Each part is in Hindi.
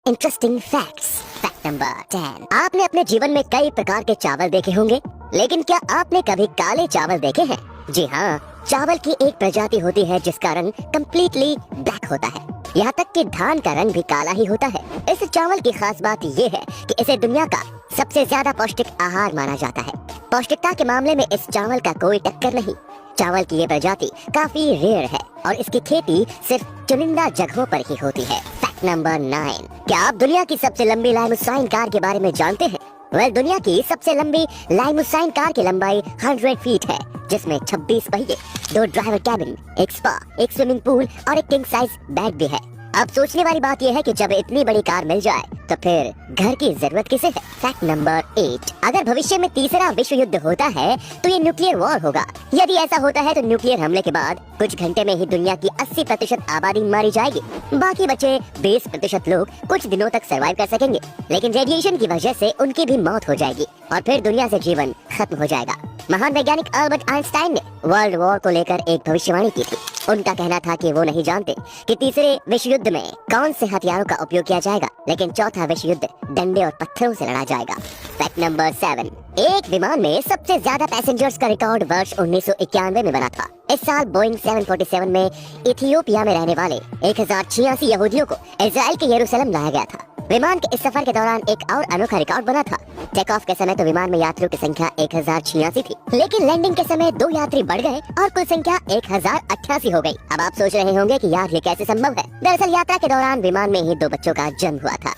Interesting facts. Fact number 10। आपने अपने जीवन में कई प्रकार के चावल देखे होंगे, लेकिन क्या आपने कभी काले चावल देखे हैं? जी हाँ, चावल की एक प्रजाति होती है जिसका रंग कम्प्लीटली ब्लैक होता है। यहाँ तक कि धान का रंग भी काला ही होता है। इस चावल की खास बात ये है कि इसे दुनिया का सबसे ज्यादा पौष्टिक आहार माना जाता है। पौष्टिकता के मामले में इस चावल का कोई टक्कर नहीं। चावल की ये प्रजाति काफी रेयर है और इसकी खेती सिर्फ चुनिंदा जगहों पर ही होती है। Fact number 9। क्या आप दुनिया की सबसे लंबी लाइमुसाइन कार के बारे में जानते हैं? दुनिया की सबसे लंबी लाइमुसाइन कार की लंबाई 100 फीट है, जिसमें 26 पहिए, 2 ड्राइवर कैबिन, एक स्पा, एक स्विमिंग पूल और एक किंग साइज बेड भी है। अब सोचने वाली बात यह है कि जब इतनी बड़ी कार मिल जाए तो फिर घर की जरूरत किसे है? Fact number 8। अगर भविष्य में तीसरा विश्व युद्ध होता है तो ये न्यूक्लियर वॉर होगा। यदि ऐसा होता है तो न्यूक्लियर हमले के बाद कुछ घंटे में ही दुनिया की 80% आबादी मारी जाएगी। बाकी बचे 20% लोग कुछ दिनों तक सरवाइव कर सकेंगे, लेकिन रेडिएशन की वजह से उनकी भी मौत हो जाएगी और फिर दुनिया से जीवन खत्म हो जाएगा। महान वैज्ञानिक अल्बर्ट आइंस्टाइन ने वर्ल्ड वॉर को लेकर एक भविष्यवाणी की थी। उनका कहना था कि वो नहीं जानते कि तीसरे विश्व युद्ध में कौन से हथियारों का उपयोग किया जाएगा, लेकिन चौथा विश्व युद्ध डंडे और पत्थरों से लड़ा जाएगा। Fact number 7। एक विमान में सबसे ज्यादा पैसेंजर्स का रिकॉर्ड वर्ष 1991 में बना था। इस साल बोइंग 747 में इथियोपिया में रहने वाले 1086 यहूदियों को इजराइल के यरूशलेम लाया गया था। विमान के इस सफर के दौरान एक और अनोखा रिकॉर्ड बना था। टेक ऑफ के समय तो विमान में यात्रियों की संख्या 1086 थी, लेकिन लैंडिंग के समय 2 यात्री बढ़ गए और कुल संख्या 1088 हो गई। अब आप सोच रहे होंगे कि यार ये कैसे संभव है? दरअसल यात्रा के दौरान विमान में ही 2 बच्चों का जन्म हुआ था।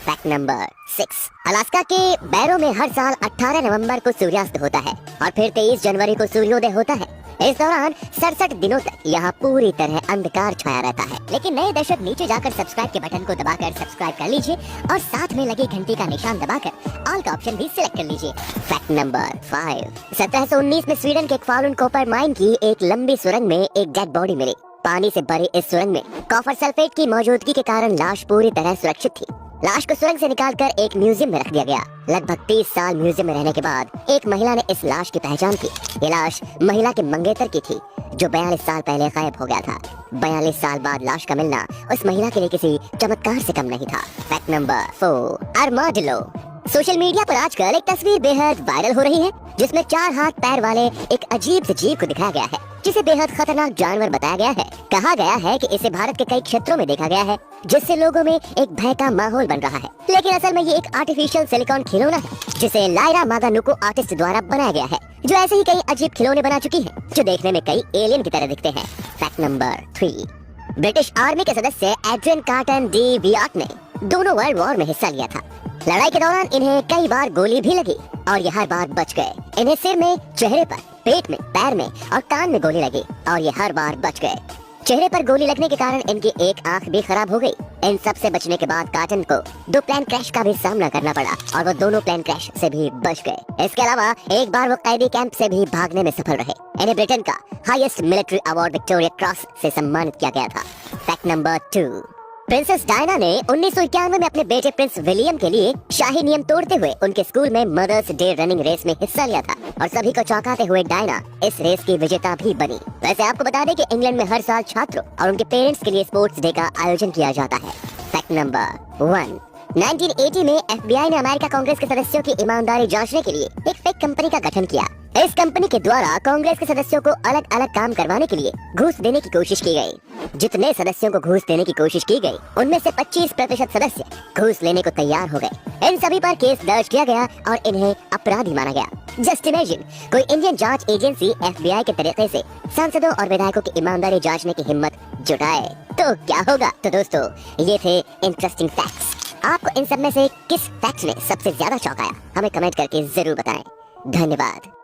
Fact number 6। अलास्का के बैरो में हर साल 18 नवंबर को सूर्यास्त होता है और फिर 23 जनवरी को सूर्योदय होता है। इस दौरान 67 दिनों तक यहाँ पूरी तरह अंधकार छाया रहता है। लेकिन नए दर्शक नीचे जाकर सब्सक्राइब के बटन को दबाकर सब्सक्राइब कर लीजिए और साथ में लगी घंटी का निशान दबाकर ऑल का ऑप्शन भी सिलेक्ट कर लीजिए। Fact number 5। 1719 में स्वीडन के एक फालुन कॉपर माइन की एक लंबी सुरंग में एक डेड बॉडी मिली। पानी से भरी इस सुरंग में कॉपर सल्फेट की मौजूदगी के कारण लाश पूरी तरह सुरक्षित थी। लाश को सुरंग से निकालकर एक म्यूजियम में रख दिया गया। लगभग 30 साल म्यूजियम में रहने के बाद एक महिला ने इस लाश की पहचान की। ये लाश महिला के मंगेतर की थी जो 42 साल पहले गायब हो गया था। 42 साल बाद लाश का मिलना उस महिला के लिए किसी चमत्कार से कम नहीं था। Fact number 4। Armadillo. Social media पर आजकल एक तस्वीर बेहद वायरल हो रही है जिसमें 4 हाथ पैर वाले एक अजीब से जीव को दिखाया गया है, जिसे बेहद खतरनाक जानवर बताया गया है। कहा गया है कि इसे भारत के कई क्षेत्रों में देखा गया है, जिससे लोगों में एक भय का माहौल बन रहा है। लेकिन असल में ये एक आर्टिफिशियल सिलिकॉन खिलौना है जिसे लायरा मागानुको आर्टिस्ट द्वारा बनाया गया है, जो ऐसे ही कई अजीब खिलौने बना चुकी है जो देखने में कई एलियन की तरह दिखते हैं। Fact number 3। ब्रिटिश आर्मी के सदस्य एड्रियन कार्टन डी वियाट ने दोनों वर्ल्ड वॉर में हिस्सा लिया था। लड़ाई के दौरान इन्हें कई बार गोली भी लगी और ये हर बार बच गए। इन्हें सिर में, चेहरे पर, पेट में, पैर में और कान में गोली लगी और ये हर बार बच गए। चेहरे पर गोली लगने के कारण इनकी एक आंख भी खराब हो गई। इन सब से बचने के बाद कार्टन को 2 प्लेन क्रैश का भी सामना करना पड़ा और वो दोनों प्लेन क्रैश से भी बच गए। इसके अलावा एक बार वो कैदी कैंप से भी भागने में सफल रहे। इन्हें ब्रिटेन का highest military award Victoria cross से सम्मानित किया गया था। Fact number 2। प्रिंसेस डायना ने 1991 में अपने बेटे प्रिंस विलियम के लिए शाही नियम तोड़ते हुए उनके स्कूल में मदर्स डे रनिंग रेस में हिस्सा लिया था और सभी को चौंकाते हुए डायना इस रेस की विजेता भी बनी। वैसे आपको बता दें कि इंग्लैंड में हर साल छात्रों और उनके पेरेंट्स के लिए स्पोर्ट्स डे का आयोजन किया जाता है। Fact number 1। 1980 में FBI ने अमेरिका कांग्रेस के सदस्यों की ईमानदारी जांचने के लिए एक फेक कंपनी का गठन किया। इस कंपनी के द्वारा कांग्रेस के सदस्यों को अलग अलग काम करवाने के लिए घूस देने की कोशिश की गई। जितने सदस्यों को घूस देने की कोशिश की गई, उनमें से 25% सदस्य घूस लेने को तैयार हो गए। इन सभी पर केस दर्ज किया गया और इन्हें अपराधी माना गया। जस्ट इमेजिन, कोई इंडियन जांच एजेंसी FBI के तरीके से सांसदों और विधायकों की ईमानदारी जांचने की हिम्मत जुटाए तो क्या होगा? तो दोस्तों, ये थे इंटरेस्टिंग फैक्ट्स। आपको इन सब में से किस फैक्ट ने सबसे ज्यादा चौंकाया? हमें कमेंट करके जरूर बताएं। धन्यवाद।